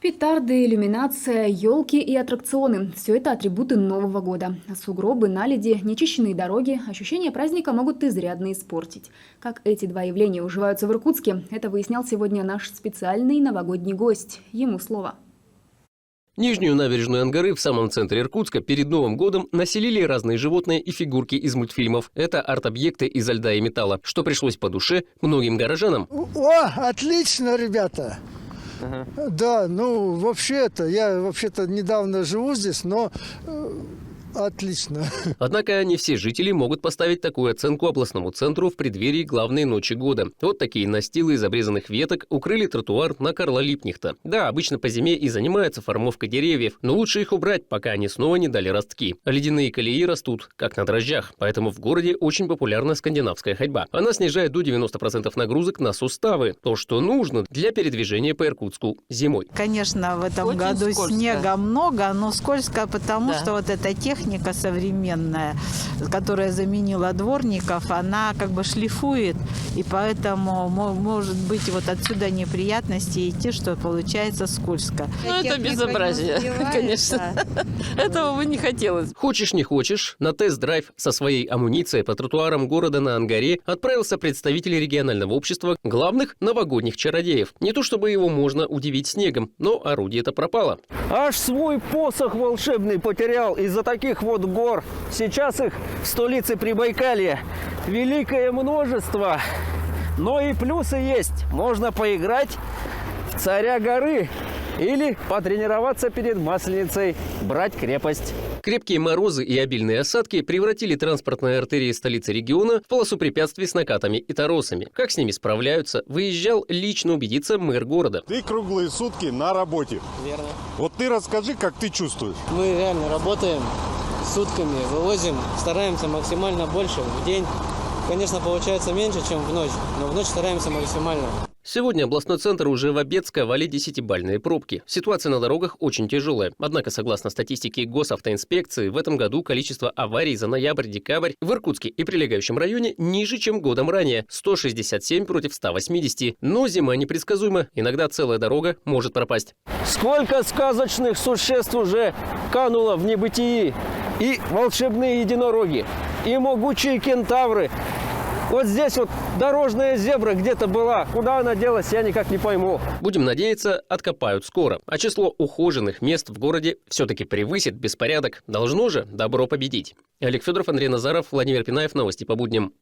Петарды, иллюминация, елки и аттракционы – все это атрибуты Нового года. Сугробы, наледи, нечищенные дороги – ощущения праздника могут изрядно испортить. Как эти два явления уживаются в Иркутске, это выяснял сегодня наш специальный новогодний гость. Ему слово. Нижнюю набережную Ангары в самом центре Иркутска перед Новым годом населили разные животные и фигурки из мультфильмов. Это арт-объекты из льда и металла, что пришлось по душе многим горожанам. О, отлично, ребята! Да, ну вообще-то, я вообще-то недавно живу здесь, но отлично. Однако не все жители могут поставить такую оценку областному центру в преддверии главной ночи года. Вот такие настилы из обрезанных веток укрыли тротуар на Карла Липкнехта. Да, обычно по зиме и занимаются формовкой деревьев, но лучше их убрать, пока они снова не дали ростки. Ледяные колеи растут, как на дрожжах, поэтому в городе очень популярна скандинавская ходьба. Она снижает до 90% нагрузок на суставы, то, что нужно для передвижения по Иркутску зимой. Конечно, в этом Очень году скользко. снега много, но скользко, потому что вот эта техника современная, которая заменила дворников, она как бы шлифует, и поэтому может быть вот отсюда неприятности идти, что получается скользко. Ну, это безобразие, конечно. Этого бы не хотелось. Хочешь не хочешь, на тест-драйв со своей амуницией по тротуарам города на Ангаре отправился представитель регионального общества главных новогодних чародеев. Не то чтобы его можно удивить снегом, но орудие-то пропало. Аж свой посох волшебный потерял из-за таких вот гор. Сейчас их в столице Прибайкалья великое множество. Но и плюсы есть. Можно поиграть в царя горы или потренироваться перед Масленицей, брать крепость. Крепкие морозы и обильные осадки превратили транспортные артерии столицы региона в полосу препятствий с накатами и торосами. Как с ними справляются, выезжал лично убедиться мэр города. Ты круглые сутки на работе. Верно. Вот ты расскажи, как ты чувствуешь. Мы реально работаем сутками, вывозим, стараемся максимально больше в день. Конечно, получается меньше, чем в ночь, но в ночь стараемся максимально. Сегодня областной центр уже в обед сковали 10-бальные пробки. Ситуация на дорогах очень тяжелая. Однако, согласно статистике госавтоинспекции, в этом году количество аварий за ноябрь-декабрь в Иркутске и прилегающем районе ниже, чем годом ранее – 167 против 180. Но зима непредсказуема, иногда целая дорога может пропасть. Сколько сказочных существ уже кануло в небытии. И волшебные единороги, и могучие кентавры. Вот здесь вот дорожная зебра где-то была. Куда она делась, я никак не пойму. Будем надеяться, откопают скоро. А число ухоженных мест в городе все-таки превысит беспорядок. Должно же добро победить. Олег Федоров, Андрей Назаров, Владимир Пинаев. Новости по будням.